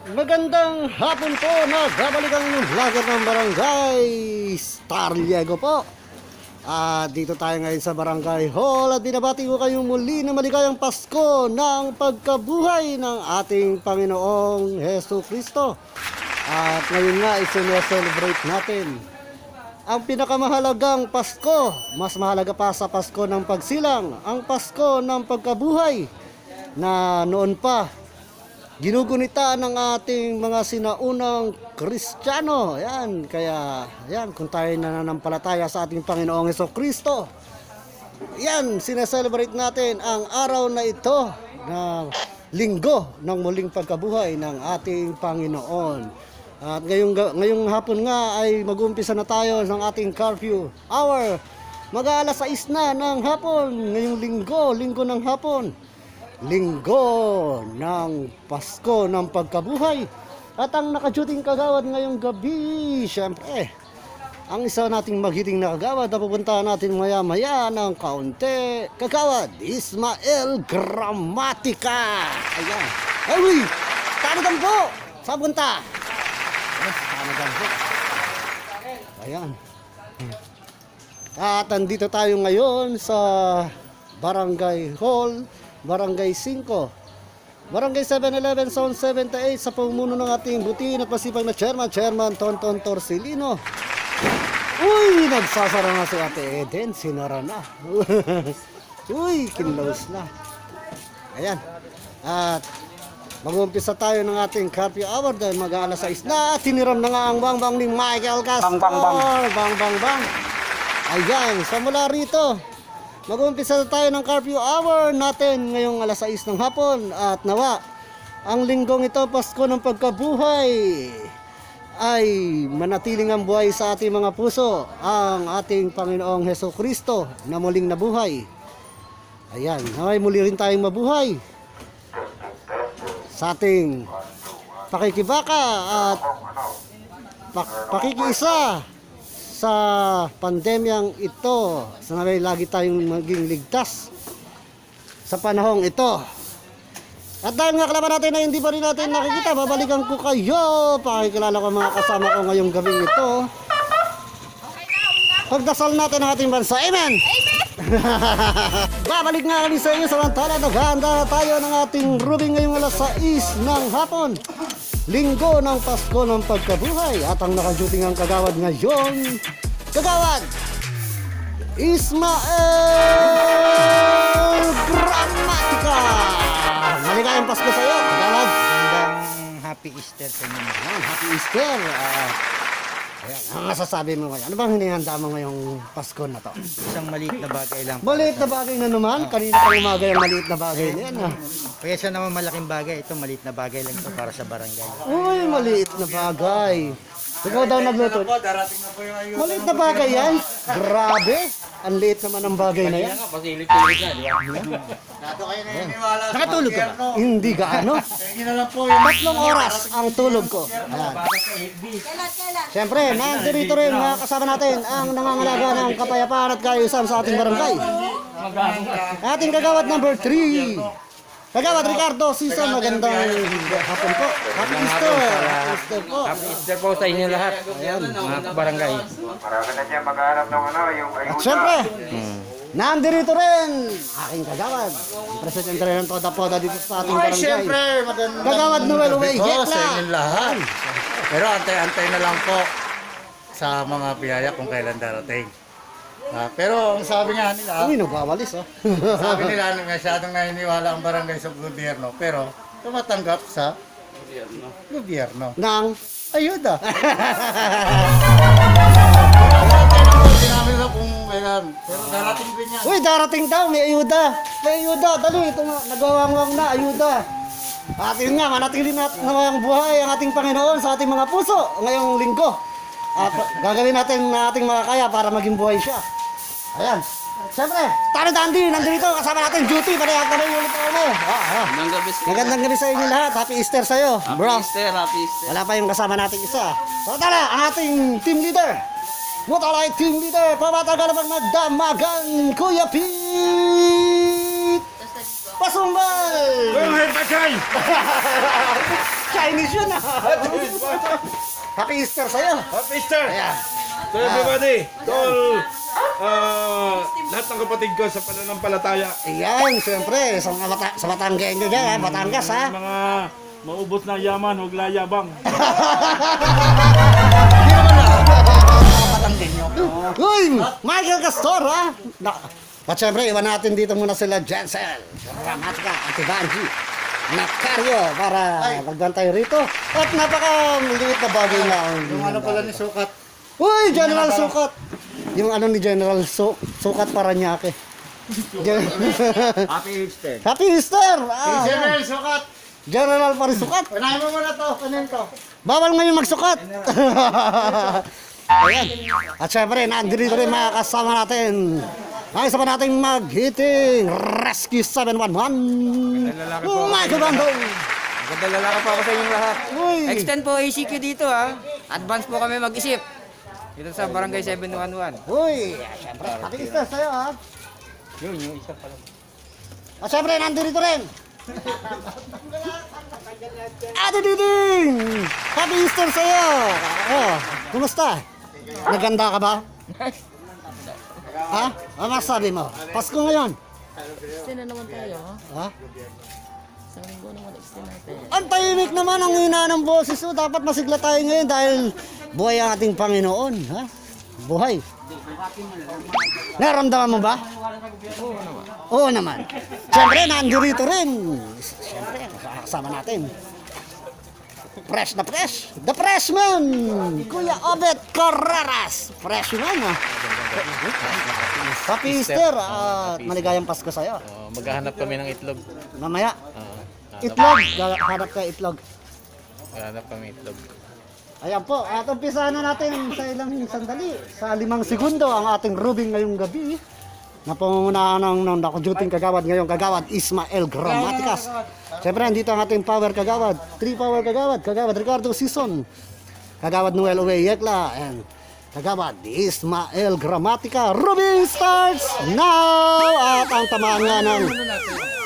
Magandang hapon po, nagbabalikan yung vlogger ng Barangay Starliego po. Dito tayo ngayon sa Barangay Hall at binabati ko kayo muli na maligayang Pasko ng pagkabuhay ng ating Panginoong Hesus Kristo. At ngayon nga i-celebrate natin ang pinakamahalagang Pasko. Mas mahalaga pa sa Pasko ng pagsilang, ang Pasko ng pagkabuhay na noon pa ginugunita ng ating mga sinaunang Kristiyano. Yan, kaya yan, kung tayo nananampalataya sa ating Panginoong Hesukristo, yan, sineselebrate natin ang araw na ito na linggo ng muling pagkabuhay ng ating Panginoon. At ngayong hapon nga ay mag-uumpisa na tayo ng ating curfew hour. Mag-aalas 6 na ng hapon, ngayong linggo ng hapon. Linggo ng Pasko ng pagkabuhay. At ang nakaduting kagawad ngayong gabi, syempre, ang isa nating magiting na kagawad na pupuntahan natin maya-maya ng kaunti. Kagawad Ismael Gramatica. Ayan. Ay, tanagan po! Saan punta? Yes, tanagan po. Ayan. At andito tayo ngayon sa Barangay Hall, Barangay 5, Barangay 711, Zone 78 sa pamumuno ng ating butin at masipag na Chairman Tonton Torsilino. Uy, nagsasara na si Ate Eden, sinara na. Uy, kinlose na. Ayan. At mag-umpisa tayo ng ating curfew hour dahil mag-aalas 6 na. Tiniram na nga ang bang-bang ni Michael Castor. Bang. Ayan, sa mula rito, mag-umpisa na tayo ng curfew hour natin ngayong alas 6 ng hapon. At nawa, ang linggong ito, Pasko ng pagkabuhay, ay manatiling ang buhay sa ating mga puso, ang ating Panginoong Hesukristo na muling nabuhay. Ayan, naway muli rin tayong mabuhay sa ating pakikibaka at pakikiisa sa pandemyang ito. Sana'y lagi tayong maging ligtas sa panahong ito. At dahil nga kalaban natin na hindi pa rin natin nakikita, babalikan ko kayo. Pakikilala ko mga kasama ko ngayong gabing ito. Pagdasal natin ang ating bansa. Amen! Babalik nga kami sa inyo samantala naghahanda na tayo ng ating rubing ngayong alas 6 ng hapon. Linggo ng Pasko ng pagkabuhay. At ang nakaduting ang kagawad ngayon, Kagawad Ismael Gramatica. Maligayang Pasko sa iyo, Kagawad. Magandang Happy Easter sa inyo. Happy Easter. Ayan, ang masasabi mo ngayon? Ano bang hinihanda mo ngayong Pasko na to? Isang maliit na bagay lang. Maliit na bagay na naman. Kanina pang umaga yung maliit na bagay na yan. Kaya siya naman malaking bagay. Ito maliit na bagay lang ito para sa barangay. Uy, maliit na bagay. Ikaw daw nagluto. Maliit na bagay yan. Grabe. Ang liit naman ang bagay na yan. Pasilit-silit na, di ba? Nakatulog ka ba? Hindi gaano. 3 oras ang tulog ko. Ayan. Siyempre, nandito rin mga kasama natin ang nangangalaga ng kapayapaan at kaayusan sa ating barangay. Ating kagawad number 3. Kagawad Ricardo Sison, magandang hapon po. Happy Easter. Happy Easter po. Happy Easter po sa inyo lahat, mga barangay. Marami na dyan maghanap ng yung At ayuda. siyempre, nandito rin aking kagawad. Ang presidente rin ng Toda Poda dito sa ating barangay. Siyempre, magandang Kagawad Noel Uwey po sa Yekla. inyong lahat. Pero antay-antay na lang po sa mga biyaya kung kailan darating. Pero ang sabi nga nila, Uy, nagwawalis oh. sabi nila masyadong naniniwala ang barangay sa gobyerno, pero tumatanggap sa gobyerno. Nang Ayuda. Hindi namin alam kung kailan. Pero darating din yan. uy, darating daw, may ayuda. May ayuda, dali, ito nga, nagawang na, ayuda. At yun nga, manatili na ang buhay ang ating Panginoon sa ating mga puso ngayong linggo. At gagawin natin na ating mga kaya para maging buhay siya. Ayan. Siyempre, Dandi, nandito, kasama natin duty, parehas na rin yung ulit mo. Magandang gabi sa inyo lahat, happy Easter sa'yo, bro. Happy Easter. Wala pa yung kasama natin isa. So tara, ang ating team leader. Mutalay team leader, pamatagal naman magdamagan, Kuya Pete! Pasumbal! Buhay patay! Chinese yun ah. Happy Easter sa'yo. Happy Easter! Ayan. To everybody, to all, lahat ng kapatid ko sa pananampalataya, Ayan, siyempre, sa Batanggenyo dyan, Batangas ha. mga maubos na yaman, huwag layabang. Uy, Michael Castor ha. At siyempre, iwan natin dito muna sila Jensen, Ramatka, at Ivanji, Nacario para magdan tayo rito. At napaka-liit na bagay na. Yung ano pala ni Sukat. Uy, General Sukat. Yung ano ni General Sukat Paranaque. Happy Easter. Happy Easter! Ah, General Sukat. General Parisukat. Unahin mo muna to. Kanin to. Bawal ngayon magsukat. Ayan. At syempre, nandito rin mga kasama natin. Ay, isa pa nating mag-hitting Rescue 711. Michael Bandong. Magandang lalaki po ako sa inyong lahat. Uy. Extend po ACQ dito ha. Advance po kami mag-isip. Dito sa Barangay 711. Uy, syempre, happy Easter sa'yo ha. Yun, yung isa pala. At syempre, nandito rin. Ate Diding! Happy Easter sa'yo! Oh, kumusta? Naganda ka ba? Ha? Ano masabi mo? Pasko ngayon? Extend na naman tayo, ha? Ha? Sa linggo naman extend natin. Ang tahimik naman ang hina ng boses mo. Dapat masigla tayo ngayon dahil buhay ang ating Panginoon. Ha? Buhay. Naramdaman mo ba? Oo naman. Siyempre, nandito rin. Siyempre, kasama natin. Fresh na fresh. The freshman! Kuya Obet Carreras. Freshman, ha? Happy Easter. At maligayang Pasko sa'yo. Maghahanap kami ng itlog. Mamaya. Itlog. Hanap ka itlog. Maghahanap kami itlog. Ayan po. At umpisahan na natin sa ilang sandali. Sa 5 segundo ang ating rubing ngayong gabi. Na pangungunahan ng nakaduting kagawad ngayong kagawad Ismael Gramaticas. Siyempre, andito ang ating power kagawad. 3 power kagawad. Kagawad Ricardo Sison. Kagawad Noel Uwe Yekla. And kagawad Ismael Gramatica. Rubing starts now! At ang tamaan nga ng...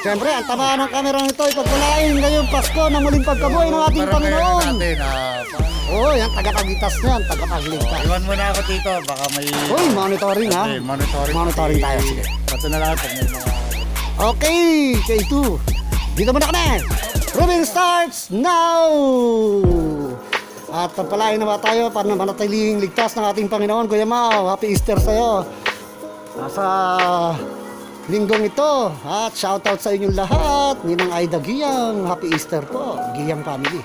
Siyempre, ang tamaan ng kamera nito ay pagpalain ngayong Pasko ng muling pagkabuhay ng ating Panginoon. natin. Oh, yan, tagapagitas niyan, tagapagligtas. Iwan muna ako dito. Baka may... Uy, monitoring ha. Okay, monitoring. Monitoring tayo, sige. Ito na lang pag may mga... Okay, K2. Dito muna kami. Rubing starts now! At pagpalain na ba tayo para manatiling ligtas ng ating Panginoon. Kuya Mau, happy Easter sa'yo. Sa linggong ito. At shoutout sa inyong lahat. Ninang Aida Giyang, happy Easter po. Giyang family.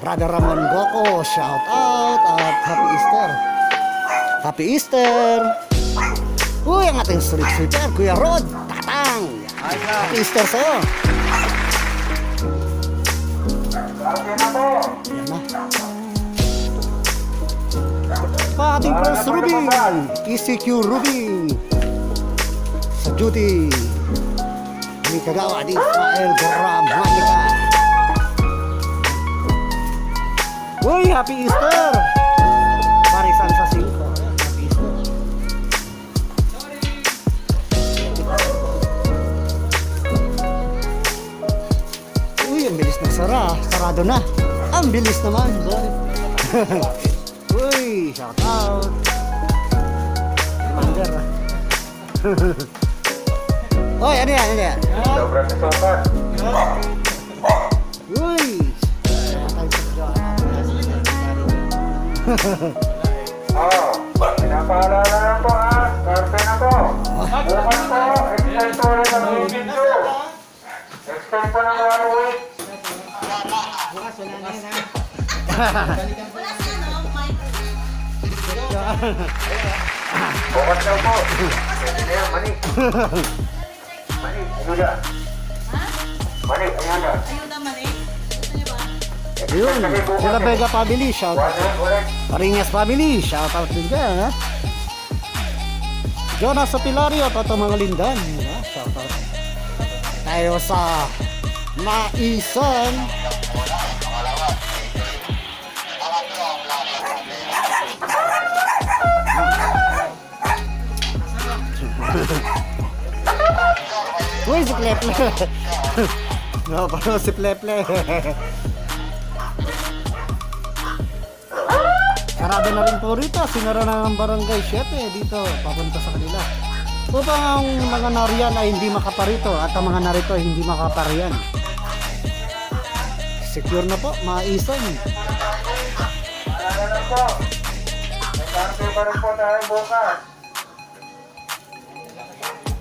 Brother Ramon Goco, shout out at happy Easter. Happy Easter. Uy, ang ating street sweeper, Kuya Rod, Tatang. Happy Easter sa'yo. Yan na. Pa ating Prince Rubing, ECQ Rubing. Sa duty. Ini kagawa di Ismael Gramatica. Uy, happy Easter! Parisan sa 5. Happy Easter. Uy, ang bilis na sarado na. Ang bilis naman, boy. Uy, shout out. Commander. Uy, ano yan, ano yan? Sobrang sobat. Uy! Pinapaalala lang po Karte na po. Bukas po, extend po rin ang video. Extend po ng 1 week. Bukas daw po. Pwede na yan, Mani. Mani, ano na? Mani, ayan na. Yun, sila Vega family, shout out. Ulit. Parinas family, shout out din dyan, ha? Jonas sa Pilario, Tato mga Lindan, ha? Shout out. Tayo sa Maisan. Uy, si Pleple. No, parang si Pleple. Sarado na rin po rito. Sinara na ng barangay 7 dito, papunta sa kanila. Upang ang mga nariyan ay hindi makaparito at ang mga narito ay hindi makapariyan. Secure na po, maison. Alala lang po. May karpe pa rin po tayo bukas.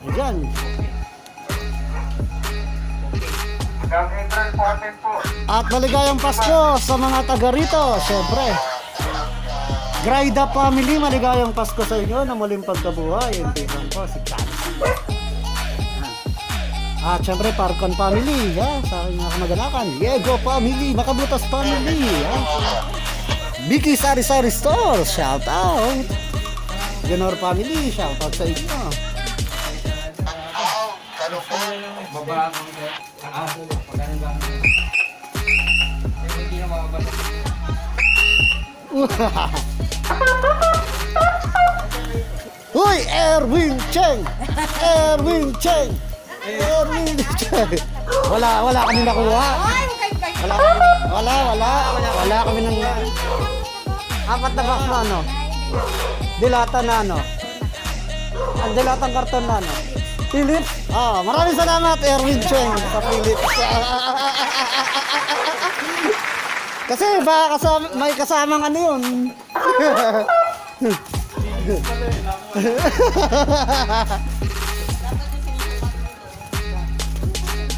Ayan. Hanggang April 14 po. At maligayang Pasko sa mga taga rito, syempre. Graida family, maligayang Pasko sa inyo na muling pagkabuhay. Yung pinang po, si Chancy. At syempre, Parcon family, ha? Sa aking mga kamag-anakan. Diego family, Makabutas family, ha? Vicky Sari Sari Store, shout out. Genor family, shout out sa inyo. Uy, Erwin Cheng! Erwin Cheng! Erwin Cheng! Wala kami nakuha. Wala kami nang... Apat na box na ano? Dilata na ano? Ang dilatang karton na ano? Philips? Maraming salamat Erwin Cheng sa Philips. Kasi baka may kasamang ano yun.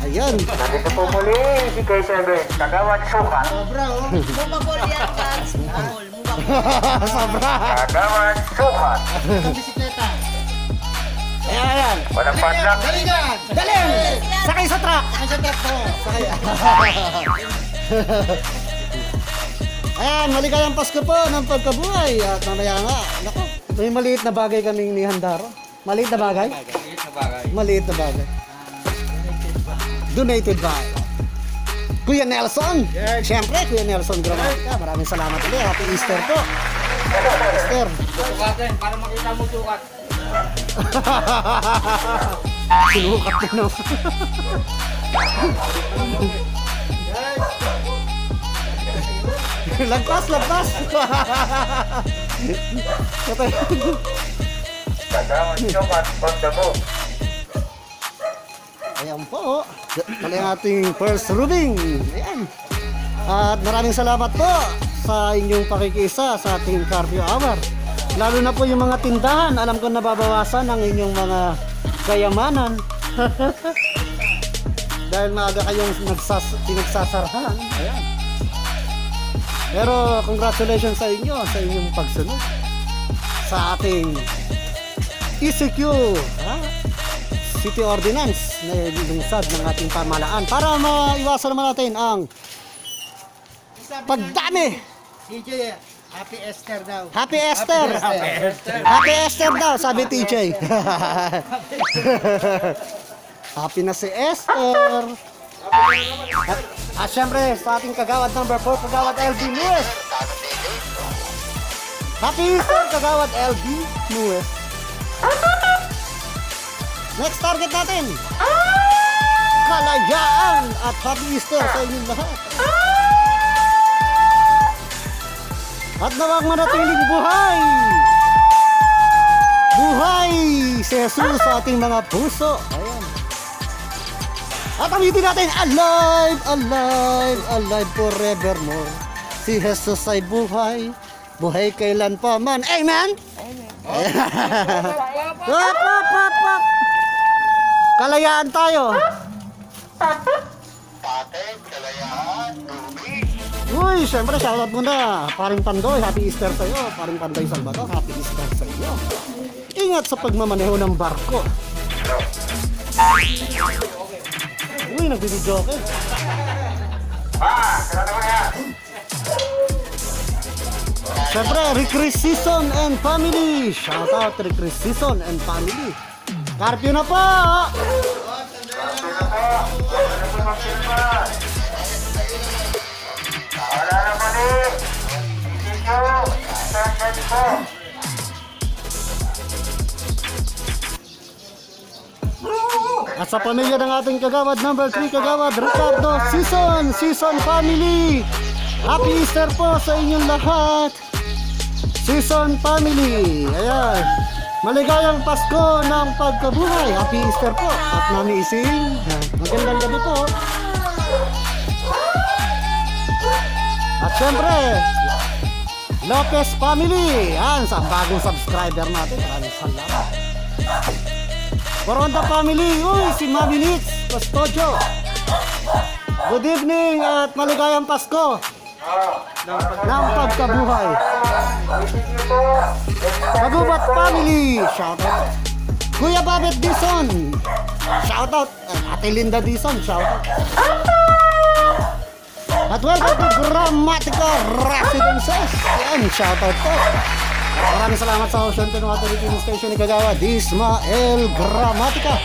Ayan. Nandito po muli si K7, Kagawad Sukat. Mumabol yan, Charles. Mumabol. Sobra. Kagawad Sukat. Ayan. Walang padlock. Galing! Sakay sa truck! Sakay sa truck po. Sakay. Ayan, maligayang Pasko po ng pagkabuhay. At mamaya nga, naku, may maliit na bagay kaming ni Handaro. Maliit na bagay? Maliit na bagay. Donated by Kuya Nelson. Siyempre, Kuya Nelson Gramatica. Maraming salamat ulit. Happy Easter po. Easter. Sukatin, para makita mo sukat. Sinukat ko no. Lagpas. Kagawad Sukat on the move. Ayan po. Kali ang ating first rubbing. Ayan. At maraming salamat po sa inyong pakikiisa sa ating cardio hour. Lalo na po yung mga tindahan. Alam ko nababawasan ang inyong mga kayamanan. Dahil maaga kayong pinagsasarahan. Ayan. Pero congratulations sa inyo sa inyong pagsunod sa ating ECQ. City Ordinance na lungsad ng ating pamahalaan para maiwasan naman natin ang pagdami. TJ, Happy Easter daw. Happy Easter! Happy Easter daw, sabi TJ. Happy na si Esther. At syempre, sa ating kagawad number 4, kagawad LB Nuez. Happy Easter, kagawad LB Nuez. Next target natin, kalayaan at Happy Easter sa inyong lahat. At nawag manatiling buhay! Buhay si Jesus sa ating mga puso. Ayan. At amitin natin, alive, alive, alive forevermore. Si Jesus ay buhay, buhay kailan pa man. Amen? Amen. Wap. Kalayaan tayo. Uy, syempre, shoutout muna. Paring Pandoy, Happy Easter sa'yo. Paring Pandoy Salvador, Happy Easter sa'yo. Ingat sa pagmamaneho ng barko. Uy, nagbibidyoke. Sarado mo yan. Syempre, Recrease Season and Family. Shoutout, Recrease Season and Family. Carpio na po! Wala na muli. Thank you. At sa pamilya ng ating kagawad number 3, kagawad Ricardo Season Family. Happy Easter po sa inyong lahat. Season Family. Ayan. Maligayang Pasko ng pagkabuhay. Happy Easter po. At Mami Ising. Magandang gabi po. At syempre, Lopez Family. Yan, sa bagong subscriber natin. Maraming salamat. Coronda Family. Uy, si Mami Nitz Custodio. Good evening at maligayang Pasko ng pagkabuhay. Magubat Family. Shoutout. Kuya Babet Dison. Shoutout. Ate Linda Dison. Shoutout. At welcome to Gramatica Residences. Yan, shoutout po. Maraming salamat sa Ocean Pinuato Radio Station ni Kagawa, Dismael Gramatica.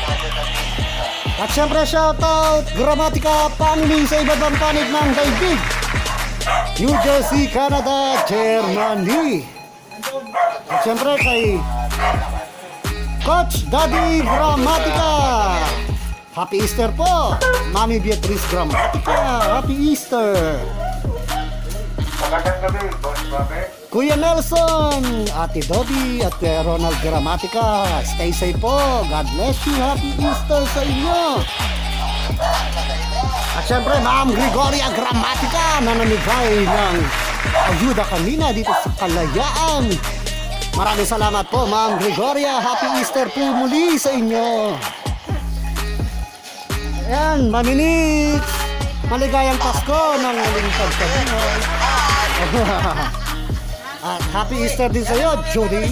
At syempre shoutout Gramatica Family sa iba't ibang panig ng daigdig. New Jersey, Canada, Germany. At syempre kay Coach Daddy Gramatica. Happy Easter po, Mami Beatrice Gramatica. Happy Easter. Magandang gabi, Boss Babe. Kuya Nelson, Ate Dobby at Kuya Ronald Gramatica. Stay safe po. God bless you. Happy Easter sa inyo. At syempre, Ma'am Gregoria Gramatica na namigay ng ayuda kanina dito sa Kalayaan. Maraming salamat po, Ma'am Gregoria. Happy Easter po muli sa inyo. Ayan, Mami Nitz. Maligayang Pasko ng muling pagkabuhay. At happy Easter din sa iyo, Judy.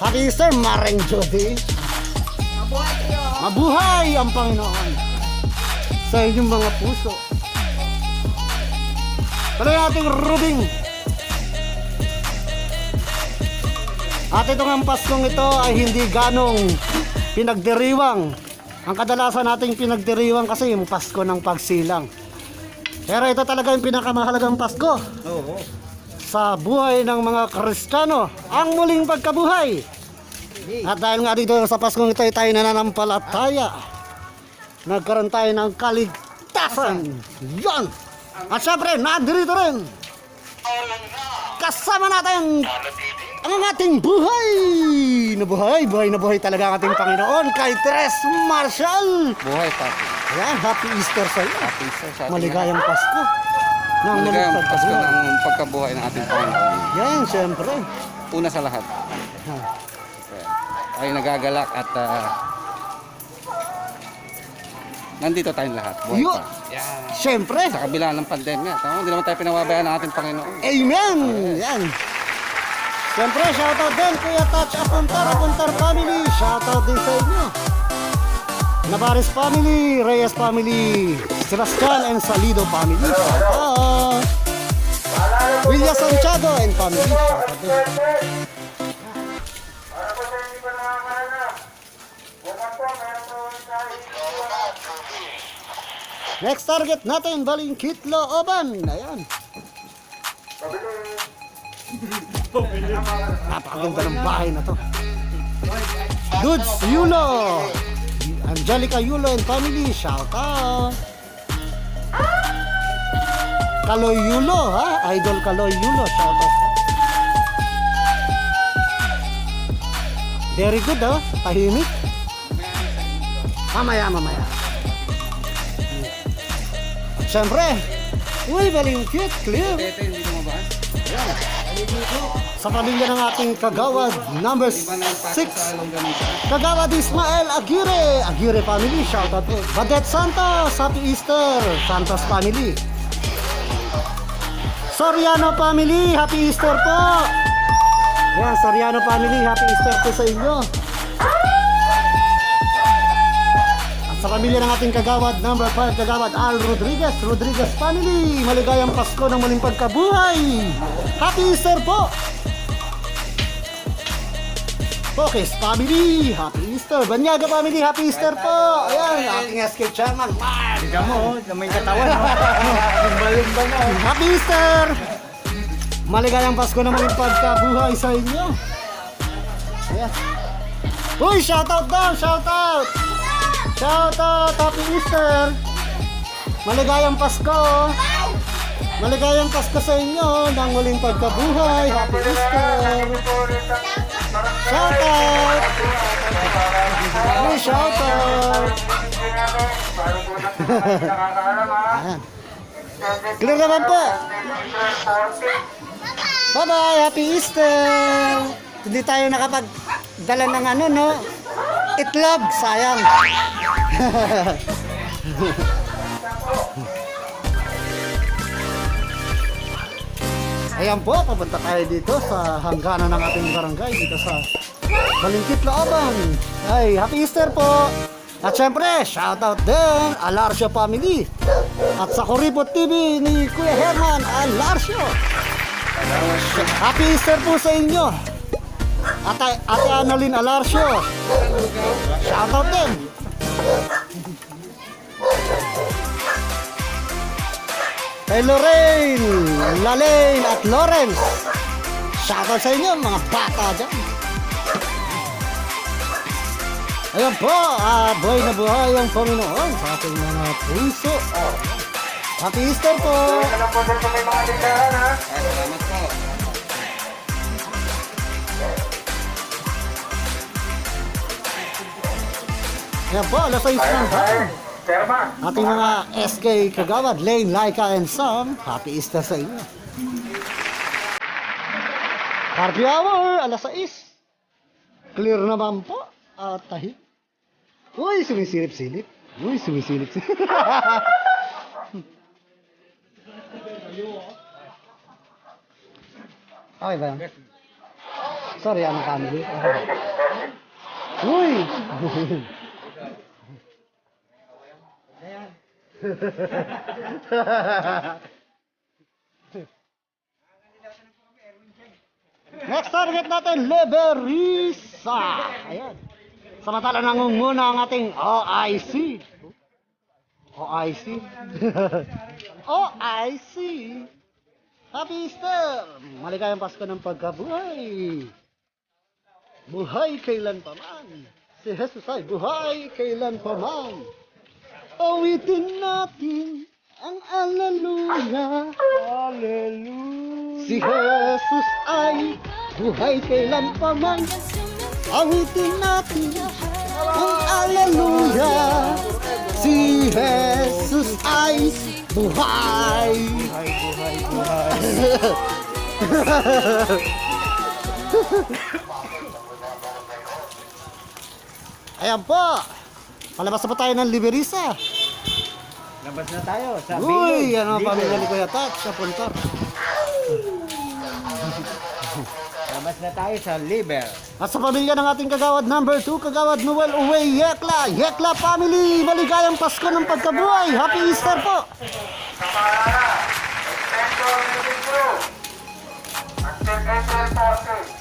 Happy Easter, Maring Judy. Mabuhay ang Panginoon sa inyong mga puso. Tuloy ating rubing. At itong ang Paskong ito ay hindi ganong pinagdiriwang. Ang kadalasan nating pinagdiriwang kasi yung Pasko ng pagsilang. Pero ito talaga yung pinakamahalagang Pasko. Sa buhay ng mga Kristiyano, ang muling pagkabuhay. At dahil nga dito sa Paskong ito ay tayo nananampalataya, nagkaroon tayo ng kaligtasan. Yan! At syempre, nadirito rin, kasama natin ang ating buhay na buhay talaga ang ating Panginoon kay Tres Marshall. Buhay pa. Ayan, happy Easter sa iyo. Happy Easter sa ating Maligayang Pasko. Maligayang Pasko ng pagkabuhay ng ating Panginoon. Yan, syempre. Una sa lahat, ay nagagalak at nandito tayong lahat. Buhay Yo, pa. Yan. syempre. Sa kabila ng pandemya. Tama, hindi naman tayo pinawabayaan ng ating Panginoon. Amen! Yan. Siyempre, shoutout din Kuya Touch Apuntar Family. Shoutout din sa inyo. Navarez Family, Reyes Family, Sebastian and Salido Family. Shoutout. William Santiago and Family. Shoutout din. Para po sa hindi pa nakakahanap. Bukas po, meron po tayo. Next target natin, Balingkitlo Oban. Ayan. Napakaganda ng bahay na to. Dudes Yulo, Angelica Yulo and family, shout out. Kaloy Yulo, ha? Idol Kaloy Yulo, shout out. Very good, ha? Tahimik. Mamaya. Siyempre, uy, Balingkit, clear. Hindi lumabas. Sa pamilya ng ating kagawad number 6, kagawad Ismael Aguirre family, shoutout po. Badet Santos, happy Easter, Santos family. Soriano family, happy Easter po. Yan, Soriano family, happy Easter po sa inyo. At sa pamilya ng ating kagawad number 5, kagawad Al Rodriguez family, maligayang Pasko ng muling pagkabuhay. Happy Easter po. Focus family, happy Easter. Banyaga family, happy Easter po. Ayan, ating SK chairman, Mark. Tignan mo, na may katawan. Lumba na. Happy Easter. Maligayang Pasko na muling pagkabuhay sa inyo. Ayan. Uy, shoutout daw, shoutout. Shoutout, happy Easter. Maligayang Pasko. Maligayang Pasko sa inyo ng muling pagkabuhay. Happy Easter! Shout out! Hey, shout out! Ayan. Clear naman po! Bye-bye! Happy Easter! Hindi tayo nakapagdala ng ano, no? Itlog! Sayang! Ayan po, papunta tayo dito sa hangganan ng ating barangay dito sa Balingkit, Laabang. Ay, Happy Easter po! At syempre, shoutout din Alarcio family at sa Kuripot TV ni Kuya Herman Alarcio. Happy Easter po sa inyo. Ate Annalyn Alarcio. Shoutout din. Kay Lorraine, Lalaine at Lawrence. Shoutout sa inyo mga bata dyan. Ayan po, buhay na buhay ang Panginoon sa ating mga puso. Happy Easter po! Alam po din sa may mga tindahan, ha? Salamat po. Ayan po, alas 6 ng hapon. Terma. Ating mga SK Kagawad, Lane, Laika, and Sam, Happy Easter sa inyo. Happy hour, alas 6. Clear naman po. At tahi. Uy, sumisilip-silip. Uy, sumisilip-silip. Okay ba yan? Sorry, ano family? Uy! Next target natin, Leverisa. Ayan. Samantala nangunguna ang ating OIC. OIC. OIC. Happy Easter! Maligayang Pasko ng pagkabuhay. Buhay kailan pa man. Si Jesus ay buhay kailan pa man. Awitin natin ang Alleluia. Alleluia. Si Jesus ay buhay kailan pa man. Awitin natin ang Alleluia. Si Jesus ay buhay. Buhay, buhay, buhay. Ayan po. Palabas na po tayo ng Liberisa. Labas na tayo sa Uy, yan ang pamilya ni Kuya Tat sa punta. Labas na tayo sa Liber. At sa pamilya ng ating kagawad number 2, kagawad Noel Uwe Yekla. Yekla family, maligayang Pasko ng pagkabuhay. Happy Easter po. Kamarana. Extension Living Crew. Until April 14.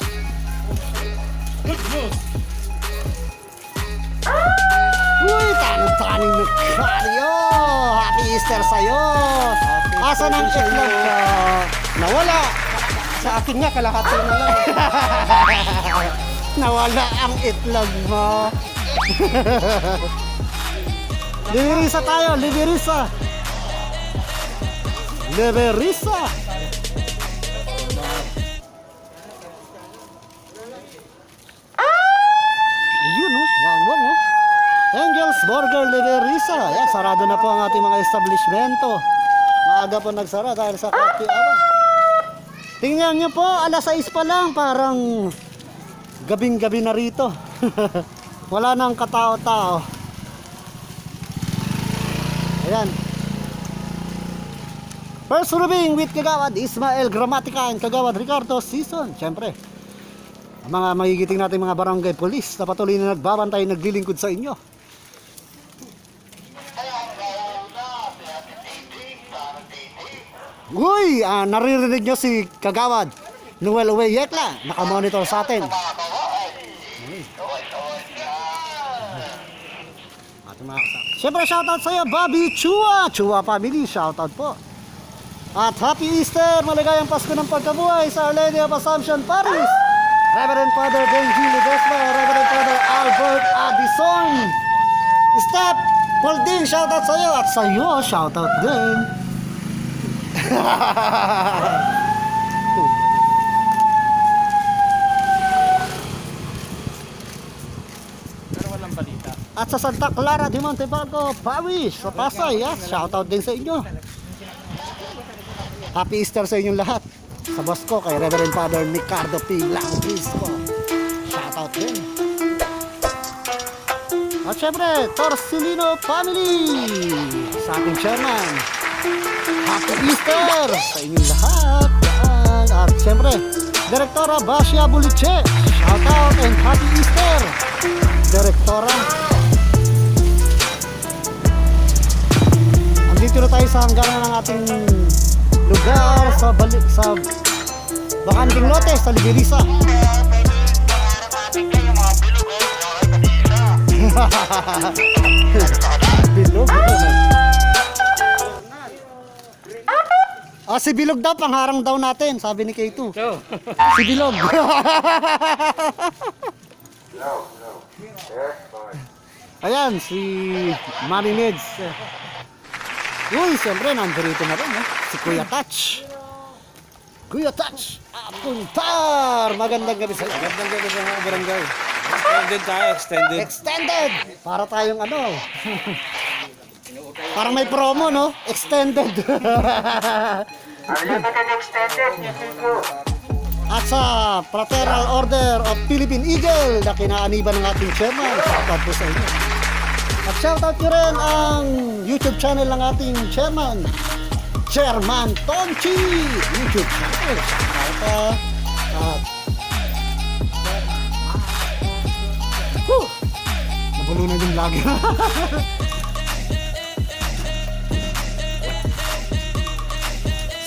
Uy, tanong-taning na karyo. Happy Easter sa'yo. Asan ang itlog ko? Nawala. Sa akin nga, kalahati na lang. Nawala ang itlog mo. Liberisa tayo, Liberisa. Liberisa. Yun oh, wang oh. Angels Burger Liberisa. Yan, sarado na po ang ating mga establishmento. Maaga po nagsara dahil sa coffee hour. Tingnan nyo po, alas 6 pa lang, parang gabing-gabi na rito. Wala nang katao-tao. Ayan. First rubbing with Kagawad Ismael Gramatica and Kagawad Ricardo Season. Siyempre, ang mga magigiting natin mga barangay police na patuloy na nagbabantay, naglilingkod sa inyo. Uy, naririnig nyo si Kagawad Noel Uwe Yekla, nakamonitor sa atin. Siyempre shoutout sa iyo Bobby Chua, Chua family, shoutout po. At Happy Easter, maligayang Pasko ng pagkabuhay sa Our Lady of Assumption Paris. Reverend Father Benji Ledesma, Reverend Father Albert Addison, Step Paulding, shoutout sa iyo. At sa iyo, shoutout din. At sa Santa Clara de Montebago, Pawis, sa Pasay, shoutout din sa inyo. Happy Easter sa inyong lahat. Sa boss ko, kay Reverend Father Ricardo P. Langrisco. Shoutout din. At syempre, Torsilino Family, sa ating chairman. Happy Easter sa inyong lahat. Yan. At syempre, Direktora Basia Buliche. Shoutout and Happy Easter, Direktora. Andito na tayo sa hangganan ng ating lugar sa Bakanding Lote sa Liberisa. Bilog. Si Bilog daw, pangharang daw natin, sabi ni K2. Si Bilog. Ayan, si Manny Neds. Uy, siyempre, nandito na rin, si Kuya Touch. Kuya Touch, apuntar! Magandang gabi sa mga barangay. Extended tayo, extended. Extended! Para tayong ano, parang may promo, no? Extended. At sa Fraternal Order of Philippine Eagle na kinaaniban ng ating chairman, shoutout po sa inyo. At shoutout nyo rin ang YouTube channel ng ating chairman, Chairman Tonchi YouTube channel. Shoutout at nabulunan yung lagi.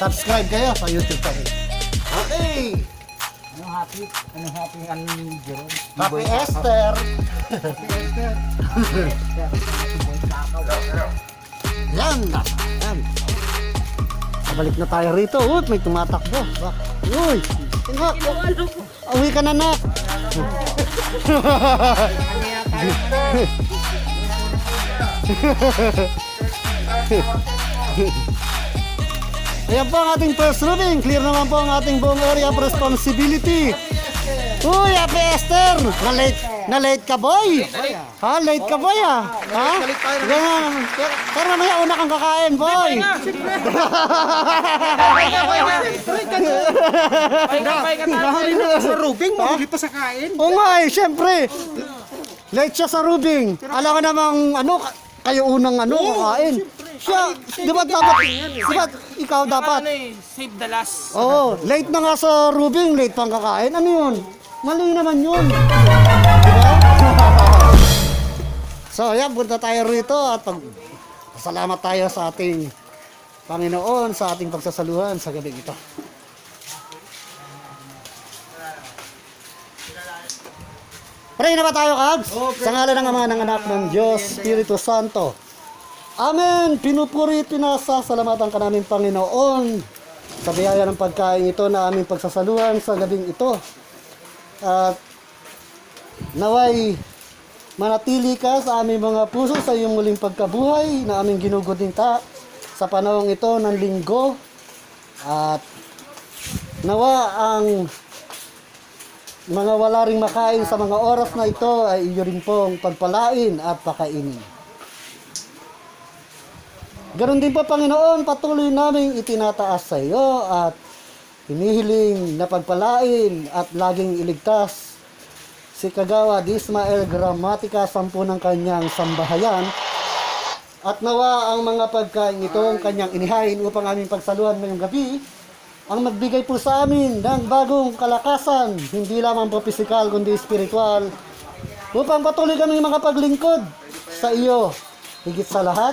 Subscribe kayo sa YouTube channel. Okay! Happy Esther! Yan! Yan! Balik na tayo rito. Uy, may tumatakbo. Uy! Uwi ka na, nak! Ayan po ang ating first rooming. Clear naman po ang ating buong area of responsibility. Uy, Happy Esther! Na-late ka, boy? Ha? Late ka, boy, ha? Ganyan. Pero mamaya una kang kakain, boy. Nahuli na sa Rubing, mahuli pa sa kain. Oo nga eh, syempre. Late siya sa Rubing. Alam ka namang, kayo unang kakain. Siya, di ba dapat, ikaw dapat. Save the last. Oo, late na nga sa Rubing, late pang kakain. Ano yun? Mali naman yun. Diba? So, yan, punta tayo rito at salamat tayo sa ating Panginoon sa ating pagsasaluhan sa gabi ito. Pray na ba tayo, Kags? Sa ngalan ng Ama, ng Anak, ng Diyos, Espiritu Santo. Amen! Pinupuri, pinasasalamatan ka namin, Panginoon, sa biyaya ng pagkain ito na aming pagsasaluhan sa gabing ito. At naway manatili ka sa aming mga puso sa iyong muling pagkabuhay na aming ginugunita sa panahong ito ng linggo. At nawa ang mga wala ring makain sa mga oras na ito ay iyo rin pong pagpalain at pakainin. Ganon din po, Panginoon, patuloy namin itinataas sa iyo at hinihiling na pagpalain at laging iligtas si Kagawad Ismael Gramatica, 10 ng kanyang sambahayan. At nawa ang mga pagkain ito ang kanyang inihain upang aming pagsaluhan ngayong gabi ang magbigay po sa amin ng bagong kalakasan, hindi lamang po pisikal kundi spiritual, upang patuloy kami mga paglingkod sa iyo, higit sa lahat,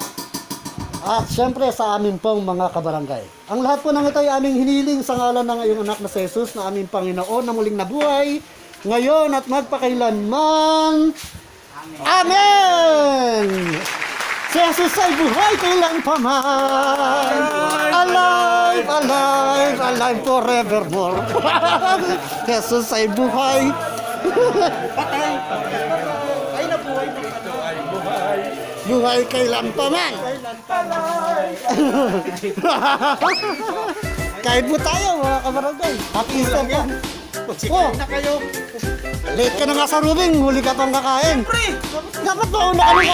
at syempre sa amin pong mga kabarangay. Ang lahat po ng ito ay aming hiniling sa ngalan ng iyong anak na si Jesus na aming Panginoon na muling nabuhay, ngayon at magpakailanman. Amen! Si Jesus ay buhay kailan pa man. Alive, alive, alive forevermore. Jesus ay buhay. Buhay kailan pa man. Kain po tayo mga kabarangay. Happy Easter po. Oh, Na kayo. late ka na nga sa rooming, huli ka pang kakain. Dapat mauna ka na.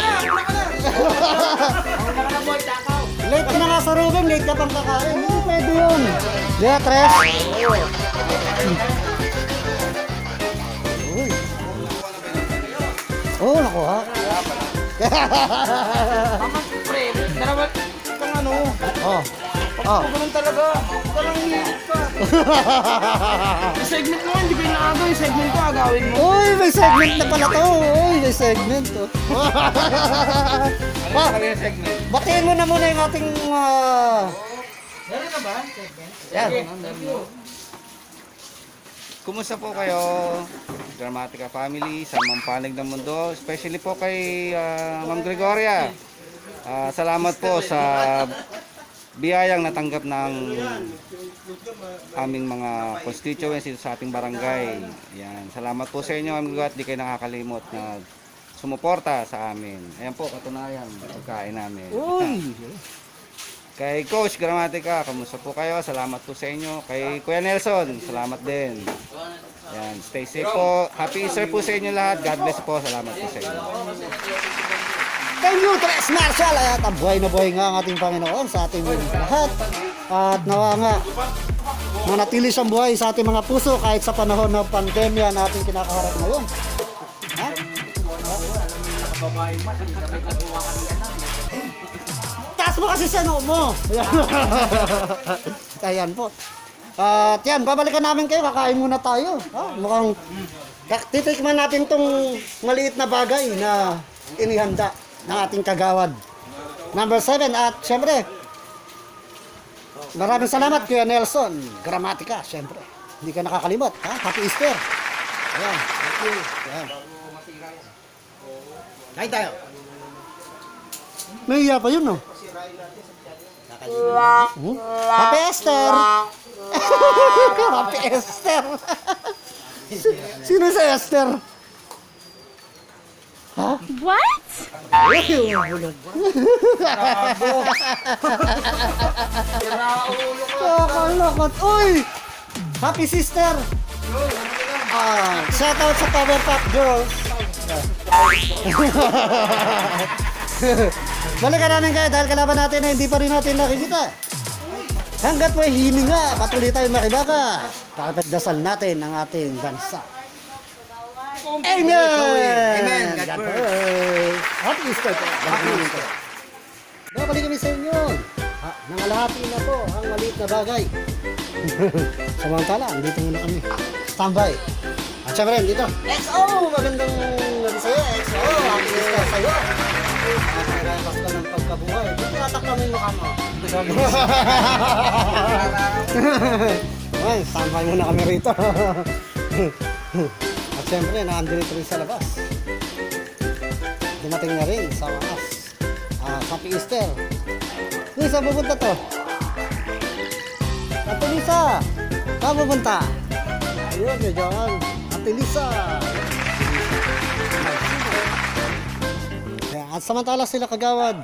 Late ka na nga sa rooming, late ka pang kakain. Hindi pwede yun. Diya, Tres. Uy. Oh, nakuha. Pre, dalawa kang ano. Oh. Oh. Ganun talaga. Parang hirap ka. Yung segment mo, hindi ko yung nakagaw. Yung segment ko, agawin mo. Uy, may segment na pala to. Uy, may segment to. Ah, batiin mo na muna yung ating Meron na ba? yan. Kumusta po kayo, Dramatica family, sa mampanig ng mundo, especially po kay Ma'am Gregoria. Salamat po sa biyayang natanggap ng aming mga constituents dito sa ating barangay. Yan. Salamat po sa inyo, Ma'am Gregoria, at di kayo nakakalimot na sumuporta sa amin. Ayan po, katunayan, pagkain namin. Uy. Kay Coach Dramatica, kamusta po kayo? Salamat po sa inyo. Kay Kuya Nelson, salamat din. Yan, stay safe po. Happy Easter po sa inyo lahat. God bless po. Salamat po sa inyo. Thank you, Tres Marshall. At ang buhay na buhay nga ang ating Panginoon sa ating lahat. At nawa nga, manatili siyang buhay sa ating mga puso kahit sa panahon ng pandemya na ating kinakaharap ngayon. Ha? Taas mo kasi sa noo mo. Ayan po. At yan, babalikan namin kayo. Kakain muna tayo. Ha? Mukhang titikman natin tong maliit na bagay na inihanda ng ating kagawad. Number 7 at syempre, maraming salamat Kuya Nelson Dramatica, syempre. Hindi ka nakakalimot, ha? Happy Easter. Ayan, thank you. Ayan. Kain tayo. Nahiya pa yun, no? Happy Easter! Happy Easter! Sino si Esther? Ha? What? Kakalakot. Uy! Happy sister! Shout out sa Power Pop Girls. Balikan namin kayo dahil kalaban natin na hindi pa rin natin nakikita. Hanggat may hininga, patuloy tayo makibaka. Kapagdasal natin ang ating bansa. Amen! Amen. God bless. Happy Easter po. Happy Easter. Babalik kami sa inyo. Nangalahati na po ang maliit na bagay. Samantala, andito muna kami. Standby. At syempre, dito. XO! Magandang nabi sa'yo, XO! Happy Easter sa'yo. At nagkakas ka ng pagkabuhay. Dito natak namin mukha mo. Ay, standby muna kami rito. At syempre, naandito rin sa labas. Dumating na rin sa wakas. Happy Easter. Uy, saan pupunta to? Ate Lisa! Saan pupunta? Ayun, medyo ang Ate Lisa. At samantala sila kagawad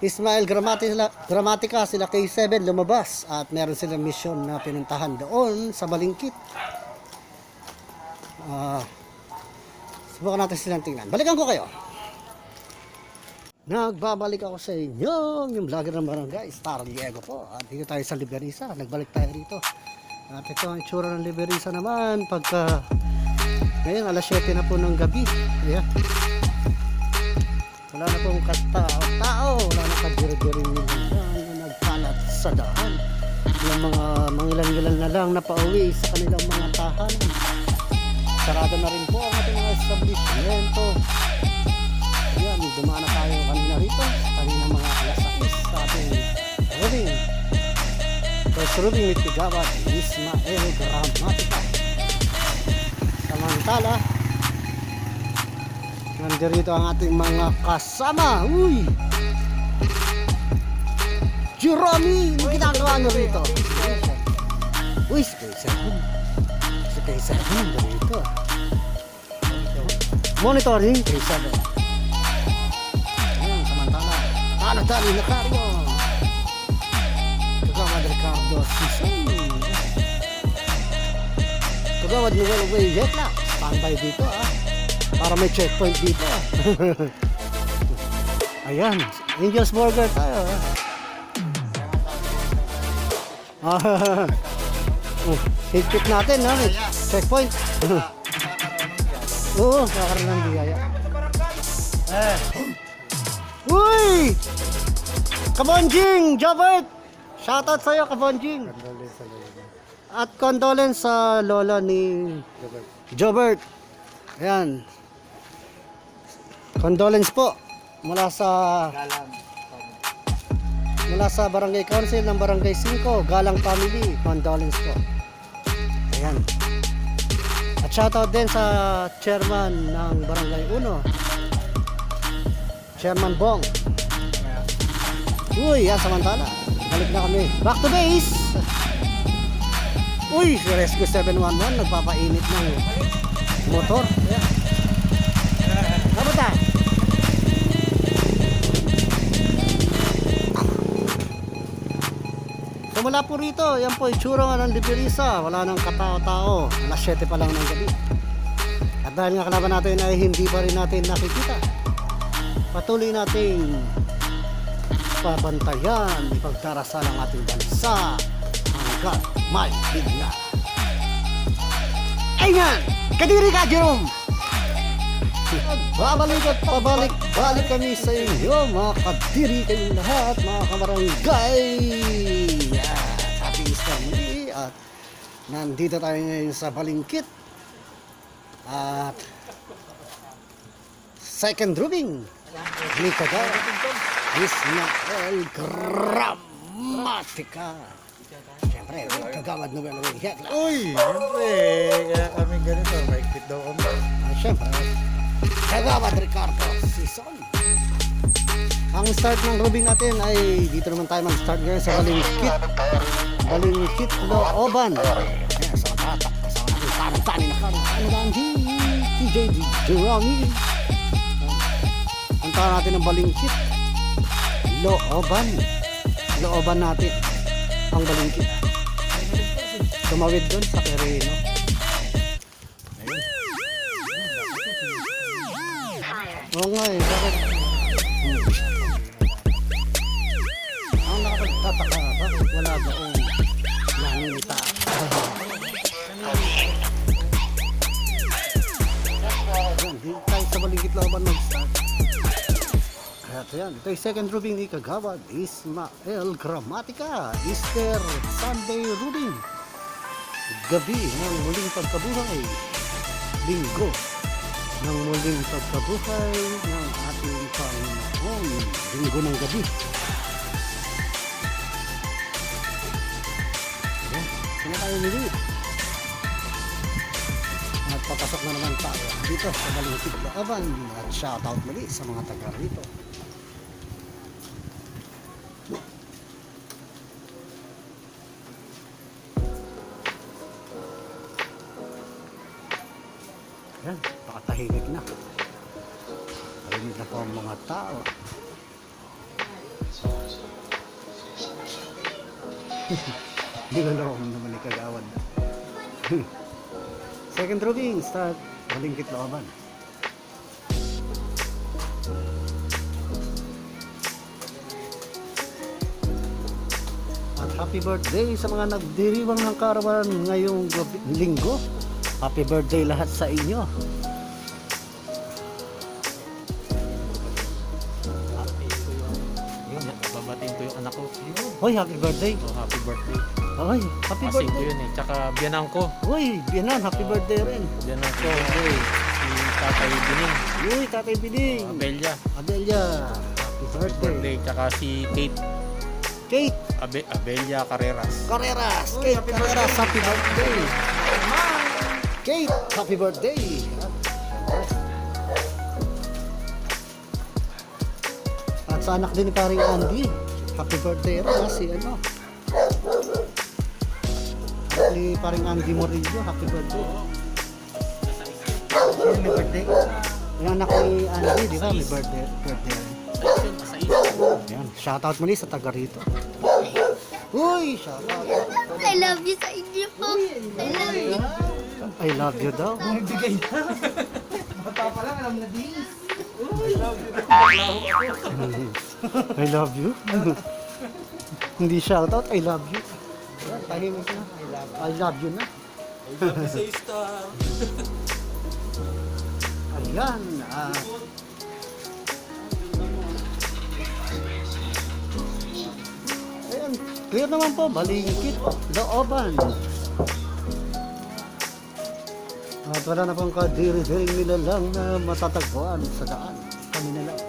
Ismael Dramatica, sila K7 lumabas at meron silang mission na pinuntahan doon sa Balingkit. Subukan natin silang tingnan. Balikan ko kayo. Nagbabalik ako sa inyo, yung vlogger ng barangay, Star Diego po. At dito tayo sa Liberisa, nagbalik tayo rito. At ito ang itsura ng Liberisa naman pagka ngayon alas 7 na po ng gabi. Ayan. Wala na pong katao-tao, wala na kadiri-diring na nagkalat sa daan. Yung mga mangilan-ngilan na lang na pauwi sa kanilang mga tahanan. Sarado na rin po ang ating mga establishmento. Ayan, dumaan na tayo kanina rito. Kanina mga alas 6 sa ating rooming. First rooming with Kagawad Ismael Dramatica. Samantala, nandirito ang ating mga kasama. Uy! Jerome! Ano ginagawa nyo rito? Uy, si K7. Si K7 nandirito. Monitoring K7. mga Dani Nacario. Kagawad Ricardo Sison. Kagawad Noel Way Yetla. Standby dito para may checkpoint dito Ayan, Angel's Burger tayo higpit natin may checkpoint. Oo, kakaroon ng biyaya. Uy! Kabonjing! Jobert! Shoutout sa'yo, Kabonjing! At condolence sa lola ni Jobert. Ayan. Condolence po mula sa Barangay Council ng Barangay 5, Galang Family. Condolence po. Ayan. At shoutout din sa chairman ng Barangay 1, Chairman Bong. Uy, yan samantala. Balik na kami. Back to base. Uy, si Rescue 711 nagpapainit ng motor. Ayan. Kamusta? So mula po rito, yan po itsura nga ng Liberisa. Wala nang katao-tao. Alas 7 pa lang ng gabi. At dahil nga kalaban natin ay hindi pa rin natin nakikita, patuloy nating pabantayan, ipagdarasal ang ating bansa hanggat may bigla. Ayan! Kadiri ka, Jerome! Babalik at pabalik-balik kami sa inyo, mga kadiri kayong lahat, mga kabarangay! Happy Easter muli at nandito tayo ngayon sa Balingkit at second drawing ni Kagawad Ismael Gramatica. Siyempre, Kagawad Noel Way Yetla. Uy, siyempre, kaya kami ganito, maikpit daw kami. Siyempre, Kagawad Ricardo Sison. Ang start ng drawing natin ay dito naman tayo mag-start ngayon sa Balingkit Looban. Ayan, sa tatak, kasama natin parang Dani Nacario. Ano lang, TJ Jerome. Punta natin ang Balingkit Looban natin ang Balingkit. Tumawid doon sa Quirino. Oo nga bakit? Ang nakapagtataka, bakit wala doon naninita? Hindi tayo sa Balingkit Looban mag-start. At yan, ito yung second drawing ni Kagawad Ismael Gramatica. Easter Sunday Rubing. Gabi ng muling pagkabuhay. Linggo ng muling pagkabuhay ng ating Panginoon. Linggo ng gabi. Ayan, sino tayo nili? At papasok na naman tayo dito sa Balingkit Looban. At shoutout muli sa mga taga rito. Yan, pakatahimik na. Tahimik na po ang mga tao. Hindi ko naman ni Kagawad. Second drawing, start Balingkit Looban. At happy birthday sa mga nagdiriwang ng karawan ngayong linggo. Happy birthday lahat sa inyo. Babatiin ko yung anak ko. Hoy, happy birthday. Oh, happy birthday. Hoy, happy Kasi ko birthday. yun Tsaka biyanan ko. Hoy, biyanan, happy birthday rin. Biyanan ko. Si Tatay Bining. Uy, Tatay Bining. Abelia. Abelia, happy birthday. Birthday. Tsaka si Kate. Kate Abelia Carreras. Carreras. Kate Carreras, happy birthday. Kate, happy birthday. At sa anak din ni paring Andy, happy birthday rin si ano. Anak ni paring Andy Morillo, happy birthday. May birthday? Yung anak ni Andy, di ba? May birthday rin. Yan, shoutout muli sa taga rito. Uy, shoutout. I love you sa inyo po. I love you. I love you daw. Bata pa lang, alam na din. I love you. Hindi shoutout, I love you. Tahimik na. I love you na. Ayan. Ayan. Clear naman po. Balingkit. Looban. At wala na pong kadiri-diring nilalang na matatagpuan sa daan. Kami na lang.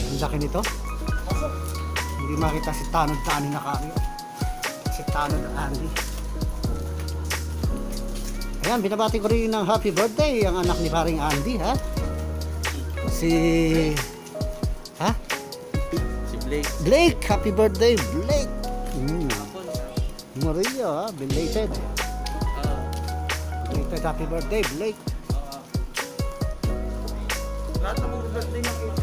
Ang laki nito. Hindi makita si Tanod Tani na kami. Si Tanod Andy. Ayan, binabati ko rin ng happy birthday ang anak ni paring Andy, ha? Si... Ha? Si Blake. Blake! Happy birthday, Blake! Maria, ha? Belated. Belated happy birthday, Blake. Lahat ng mga birthday na kayo.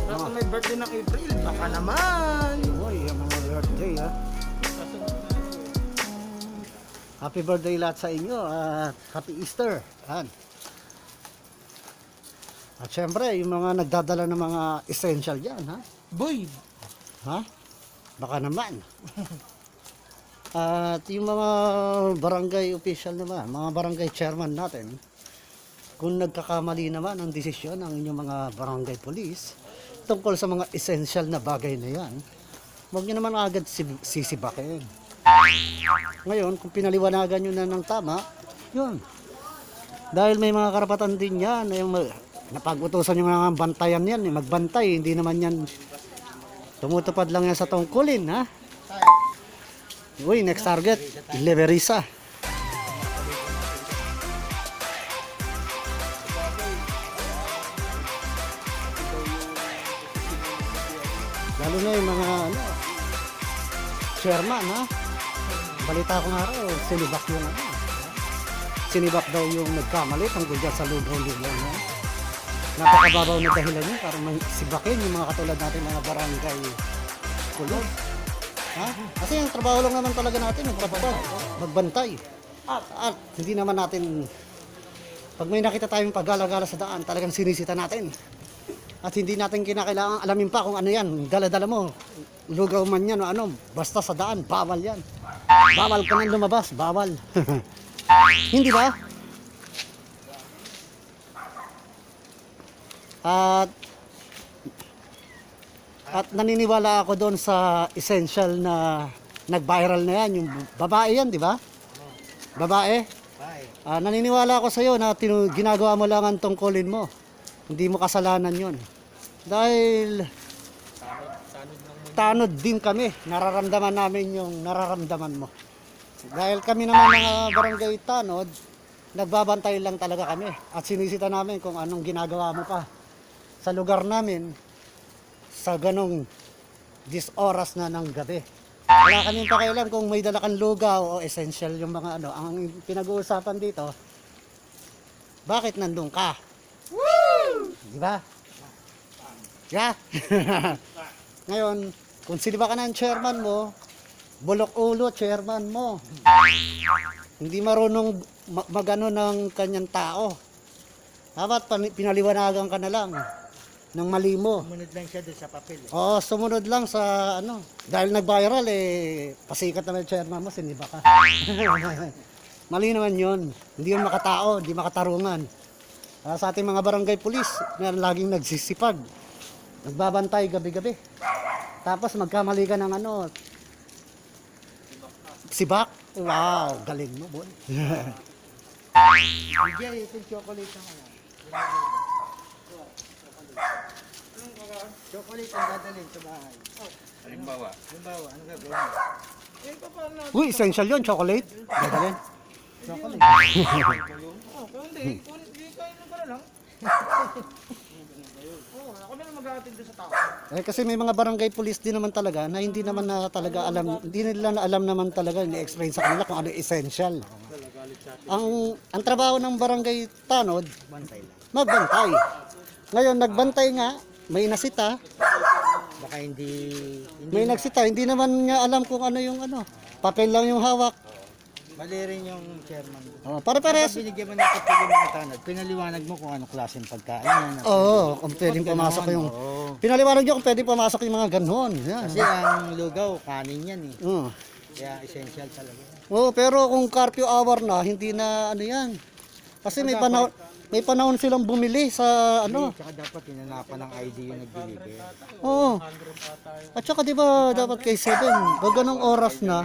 Lahat ng may birthday na April. Baka naman. Uy, ang mga birthday, ha? Happy birthday lahat sa inyo at happy Easter. Yan. At syempre, yung mga nagdadala ng mga essential dyan, ha? Boy. Ha? Baka naman. At yung mga barangay official naman, mga barangay chairman natin, kung nagkakamali naman ang desisyon ng inyong mga barangay police tungkol sa mga essential na bagay na yan, huwag nyo naman agad sisibakin. Ngayon, kung pinaliwanagan nyo na ng tama, yun. Dahil may mga karapatan din yan, yung napag-utusan yung mga bantayan yan, magbantay, hindi naman yan tumutupad lang yan sa tungkulin, ha? Uy, next target, Leverisa. Lalo na yung mga chairman, ha? Balita ko nga raw, sinibak yung sinibak daw yung nagkamali tungkol dyan sa lugaw-lugaw, ha? Napakababaw na dahilan yun para sibakin yung mga katulad natin mga barangay kulog. Ha? Kasi yung trabaho lang naman talaga natin, magbantay. At hindi naman natin, pag may nakita tayong paggala-gala sa daan, talagang sinisita natin. At hindi natin kinakailangan alamin pa kung ano yan, dala-dala mo, lugaw man yan o ano, basta sa daan, bawal yan. Bawal ka nang lumabas, bawal. Hindi ba? At naniniwala ako doon sa essential na nag-viral na yan, yung babae yan, di ba? Babae? Naniniwala ako sa iyo na ginagawa mo lang ang tungkulin mo. Hindi mo kasalanan yon. Dahil tanod din kami, nararamdaman namin yung nararamdaman mo. Dahil kami naman mga barangay tanod, nagbabantay lang talaga kami at sinisita namin kung anong ginagawa mo pa sa lugar namin sa ganong 10 oras na ng gabi. Wala kaming pakialam kung may dala kang lugaw o essential yung mga ano. Ang pinag-uusapan dito, bakit nandun ka? Woo! Di ba? Yeah. Ngayon, kung siniba ka ng chairman mo, bulok ulo chairman mo. Hindi marunong magano ng kanyang tao. Dapat pinaliwanagan ka na lang ng mali mo. Sumunod lang siya doon sa papel. Oo, sumunod lang sa ano. Dahil nag-viral pasikat naman yung chairman mo, siniba ka. Mali naman yun. Hindi yun makatao, hindi makatarungan. Sa ating mga barangay pulis na laging nagsisipag, nagbabantay gabi-gabi. Tapos magkamali ka ng ano, sibak. Wow, galing mo, boy. Jay, itong chocolate na nga. Chocolate ang dadalhin sa bahay. Halimbawa. Halimbawa, ano gagawin mo? Eh, paano natin? Uy, essential yun, chocolate. Dadalhin. Chocolate. Oh, kung hindi kain mo na lang. Oo, ako na lang mag-aatid doon sa tao. Kasi may mga barangay police din naman talaga na hindi naman na talaga alam, hindi nila na alam naman talaga, ni-explain sa kanila kung ano essential. ang trabaho ng barangay Tanod, magbantay. Ngayon, nagbantay nga, may nasita. Baka hindi May nagsita, hindi naman niya alam kung ano yung ano. Papel lang yung hawak. mali rin yung chairman. Oh, pare-pares. Binigyan mo ng kapag yung mga tanod, pinaliwanag mo kung anong klaseng pagkain yan. Oo, kung pwedeng pumasok yung... Pinaliwanag niyo kung pwedeng pumasok yung mga ganon. Yan. Kasi ang lugaw, kanin yan eh. Oo. Kaya essential talaga. Oo, pero kung curfew hour na, hindi na ano yan. Kasi may panahon silang bumili sa ano. Tsaka dapat tinanapan ng ID yung nag-deliver. Oo. At saka di ba dapat kay 7, pag ganong oras na,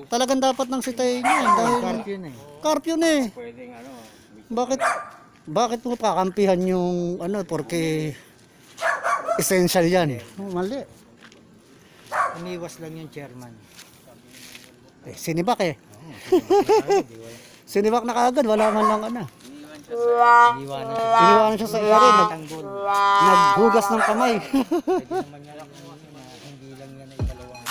talagang dapat nang sitayin yan. Dahil Curfew na eh. curfew na eh. Bakit mo kakampihan yung ano, porque essential yan. Mali. Umiwas lang yung chairman. Eh, sinibak eh. Sinibak na kaagad, wala man lang ano. Iwanan siya. Iniwanan siya sa ere, Tanggol. naghugas ng kamay. Pwede naman yan hindi lang yan ay kalawang.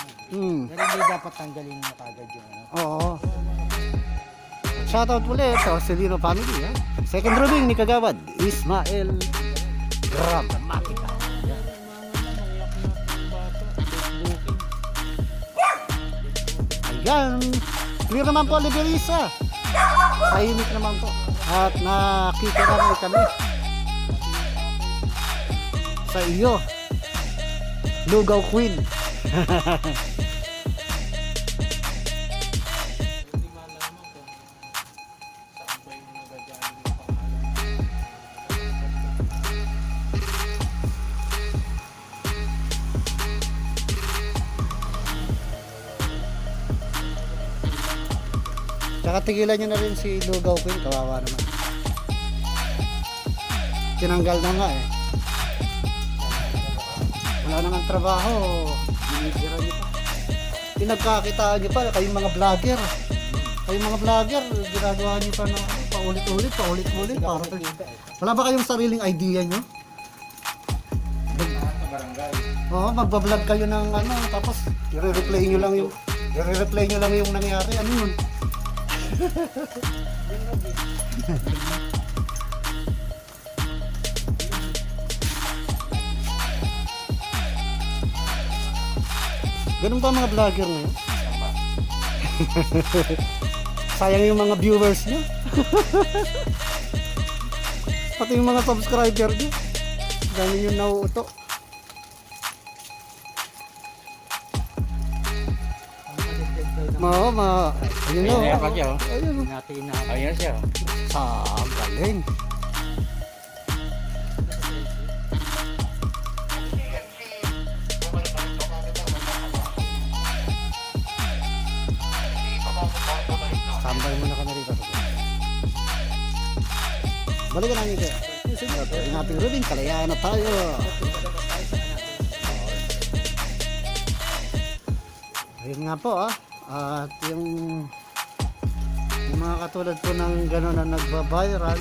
Pero hindi dapat tanggalin mo kagad yung ano. Oo. Shoutout ulit sa Celino family. Ha? Second ruling ni Kagawad, Ismael Gramatica. Ayan. Clear naman po, Liberisa. Tahimik naman po. At nakikiramay kami sa iyo, Lugaw Queen. Tsaka tigilan nyo na rin si Lugaw Queen, kawawa naman. Tinanggal na nga eh. Wala namang trabaho, binibira nyo pa. Pinagkakitaan nyo pa, kayong mga vlogger. Kayong mga vlogger, ginagawa nyo pa ng paulit-ulit. Para wala ba kayong sariling idea nyo? Oo, magbablog kayo ng ano, tapos i-replay nyo lang yung nangyari. Ano yun? Ganun ba mga vlogger ngayon? Sayang yung mga viewers nyo. Pati yung mga subscriber nyo. Dami yung nauuto. Ayun o. Ayun o. Ayan siya. Sa galing. Tambay muna kami rito. Balikan namin kayo. Yung ating ruling, kalayaan na tayo. Ayun nga po at yung mga katulad po ng gano'n na nagbabiral,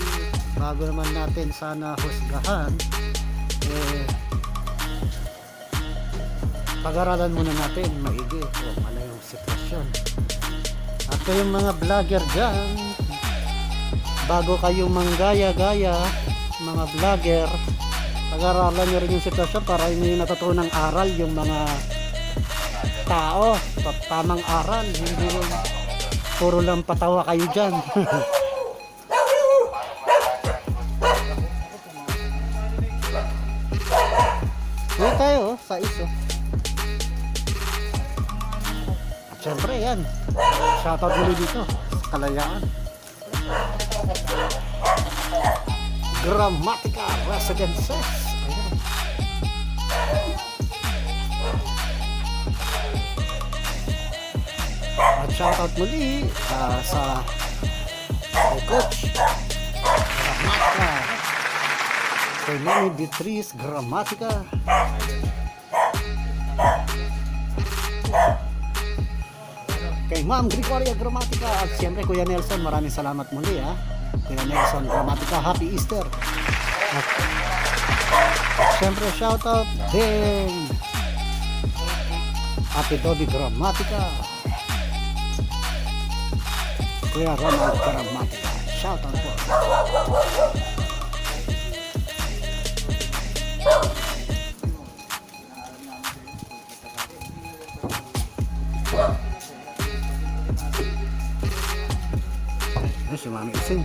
bago naman natin sana husgahan, pag-aralan muna natin maigi kung ano yung sitwasyon. At kayong mga vlogger dyan, bago kayong manggaya-gaya, mga vlogger, pag-aralan nyo rin yung sitwasyon para hindi natutunang aral yung mga tao, tamang aral, hindi yung puro lang patawa kayo dyan. Dito tayo sa iso. At syempre yan, shoutout muli dito, Kalayaan. Gramatica Residences. Ayan. At shoutout muli sa kay Coach Gramatica, kay Nani Beatrice Gramatica, kay Ma'am Gregoria Gramatica, at siyempre Kuya Nelson, maraming salamat muli Kuya Nelson Gramatica, Happy Easter. At siyempre shoutout din Ate Dobby Gramatica, Kuya Ronald Caramatica. Shout out po. Ano si Mami Ising?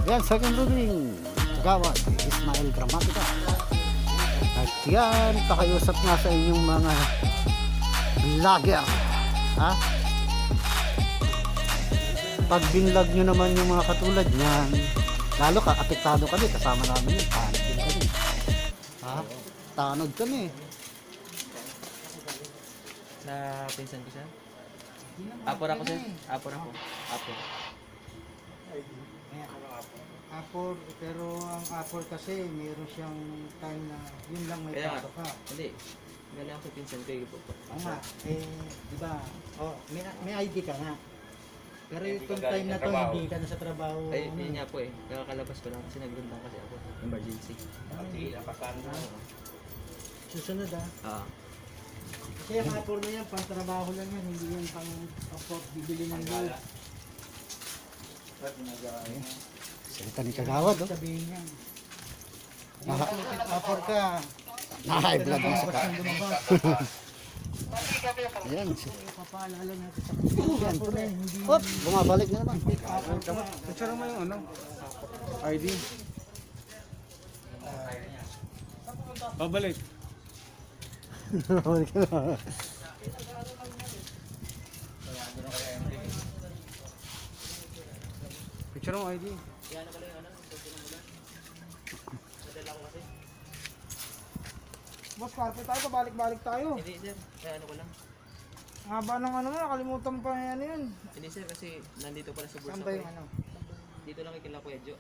Yan, second reading. Kagawad, Ismael Gramatica. At yan, pakiusap nga sa inyong mga vlogger. Ha? Pag binlog nyo naman yung mga katulad niyan, lalo ka, apektado kami, kasama namin yun. Tanod din kami. Ha? Tanod kami. Na pinsan ko siya? Apor ako sir. Apor ako. Apor. Apor, pero ang Apor kasi mayroon siyang time na yun lang may Kaya pasok ka. Hindi. Galing ako sa pinsan ko yung po. Oo nga, di ba? Oh, may ID ka nga. Pero itong time na to hindi ka na sa trabaho. Ay, yun nga po eh. Nakakalabas ko lang kasi nagrundang kasi ako. Emergency. Susunod ah. Ah. Kasi ang Apor na yan, pang trabaho lang yan, hindi yan pang bibili ng gold. Salita ni Kagawad, oh. Sabihin niya. Apor ka. High blood mo sa ka. Lumabas. Ayan. Papaalala natin sa kanila. Apor na yan, hindi Op, bumabalik na naman. Apor ka. Picture mo yung ano? ID. Pabalik. Bumabalik na naman. Picture mo ID. Boss, carpet tayo, pabalik-balik tayo. Hindi sir. Kaya ano ko lang. Haba ng ano mo, nakalimutan pa yan yun. Hindi sir kasi nandito pala sa bulsa Saan ko ba eh. yung ano? Dito lang kay kila Kuya Jo.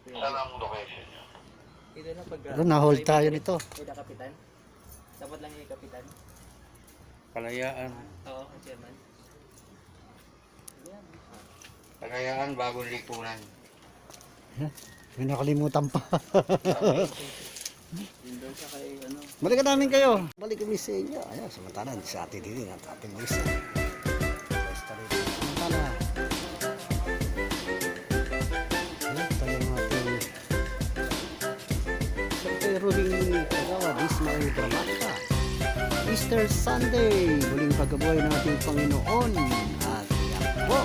Saan ang location niya? Dito lang pag... Pero na-hold tayo nito. Kaya kapitan. Dapat lang yung kapitan. Kalayaan. Oo, ang chairman. Kalayaan, bagong lipunan. May nakalimutan pa. Doon siya kay ano. Balikan namin kayo. Balik kami sa inyo. Ayan, samantalan sa atin din at ating lisa. Basta rin. Samantala. Ayan, tayo yung ating siyempre ruling Kagawad Ismael Gramatica. Easter Sunday. Muling pagkabuhay ng ating Panginoon. At yan po.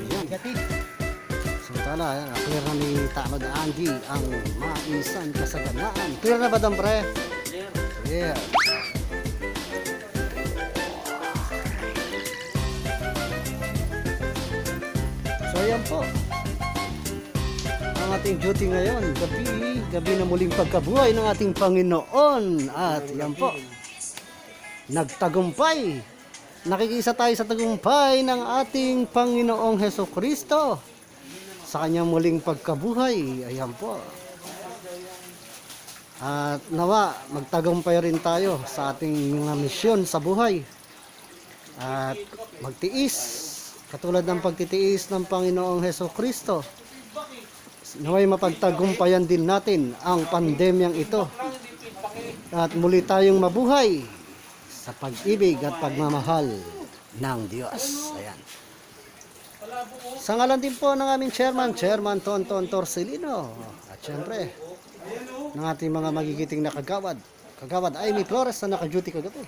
Negative. Samantala, ayan, clear na ni Tanod Angie ang maisan kasaganaan. Clear na ba, Dampre? Clear. Yeah. So yan po ang ating duty ngayon, gabi na muling pagkabuhay ng ating Panginoon. At yan po, nagtagumpay. Nakikisa tayo sa tagumpay ng ating Panginoong Hesukristo sa kanyang muling pagkabuhay. Ayan po. At nawa, magtagumpay rin tayo sa ating mga misyon sa buhay. At magtiis, katulad ng pagtitiis ng Panginoong Hesukristo. Naway mapagtagumpayan din natin ang pandemyang ito. At muli tayong mabuhay sa pag-ibig at pagmamahal ng Diyos. Ayan. Sa ngalan din po ng aming Chairman Tonton Torcelino. At syempre, ng ating mga magigiting na kagawad. Kagawad Amy Flores na naka-duty kagabi.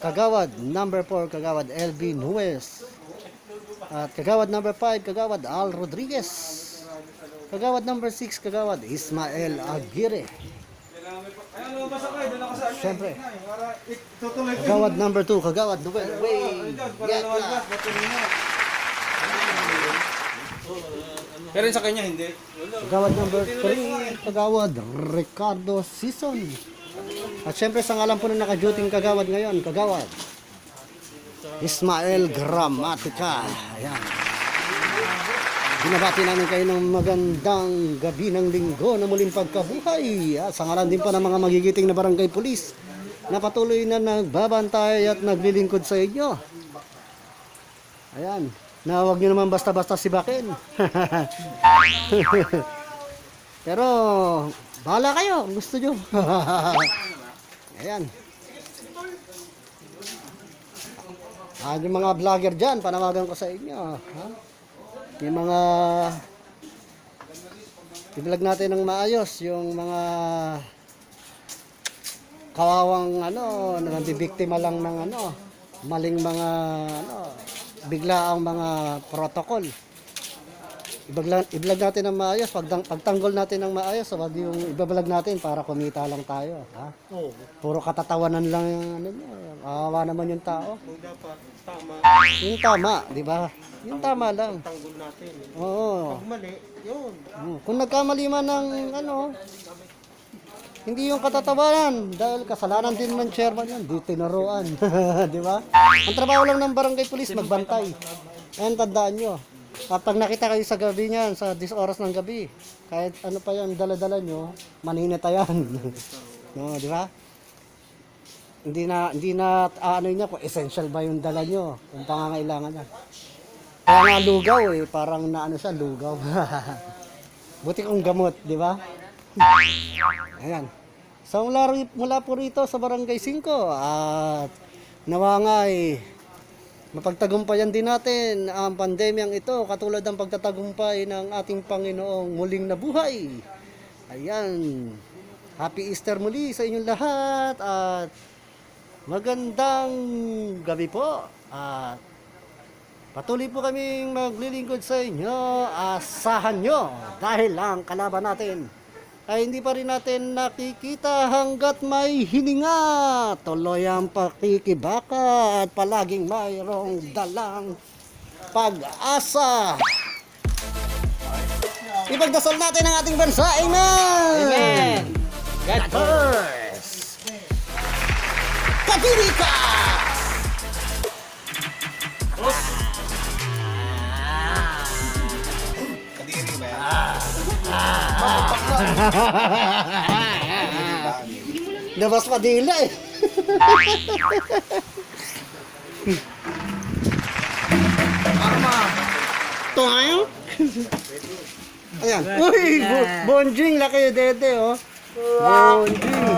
Kagawad number 4, Kagawad LB Nuez. At Kagawad number 5, Kagawad Al Rodriguez. Kagawad number 6, Kagawad Ismael Aguirre. Siyempre, Kagawad number 2, Kagawad Noel Way. Pero sa kanya hindi. Kagawad number 3, Kagawad Ricardo Sison. At syempre sa ngalan po na naka-duty Kagawad ngayon, Kagawad Ismael Gramatica. Ayan. Binabati namin kayo ng magandang gabi ng linggo na muling pagkabuhay. Sa ngalan din po ng mga magigiting na barangay pulis na patuloy na nagbabantay at naglilingkod sa inyo. Ayan. Na huwag nyo naman basta-basta sibakin. Pero Bahala kayo kung gusto nyo. Ayan. Yung mga vlogger dyan, panawagan ko sa inyo. Ha? Yung mga i-vlog natin ng maayos, yung mga kawawang nabibiktima lang ng maling mga biglaang mga protocol. I-vlog natin ng maayos, pagtanggol natin ng maayos, wag yung i-vlog natin para kumita lang tayo, ha? Puro katatawanan lang yung awa naman yung tao. Yung tama, di ba? Yung tama lang. Tanggol natin. Oo. Mali, yun. Kung nagkamali man ng hindi yung katatawanan dahil kasalanan din man chairman yan, di tinaruan. Di ba? Ang trabaho lang ng barangay police magbantay. Ayan, tandaan nyo. Kapag nakita kayo sa gabi niyan, sa 10 oras ng gabi, kahit ano pa yan, dala-dala nyo, maninita yan. No, di ba? Hindi na ano niya kung essential ba yung dala nyo, kung pangangailangan niya. Kaya nga lugaw parang naano siya, lugaw. Buti kong gamot, di ba? Ayan. So mula po rito sa Barangay 5 at nawa nga mapagtagumpayan din natin ang pandemyang ito katulad ng pagtatagumpay ng ating Panginoong muling nabuhay. Ayan. Happy Easter muli sa inyong lahat at magandang gabi po. At patuloy po kaming maglilingkod sa inyo. Asahan nyo dahil ang kalaban natin ay hindi pa rin natin nakikita hanggat may hininga. Tuloy ang pakikibaka at palaging mayroong dalang pag-asa. Ipagdasal natin ang ating bansa. Amen! Amen! God first! Katirika! Labas pa dila eh. Toyo? Ayan. Uy, bonjing laki dede oh. Bonjing.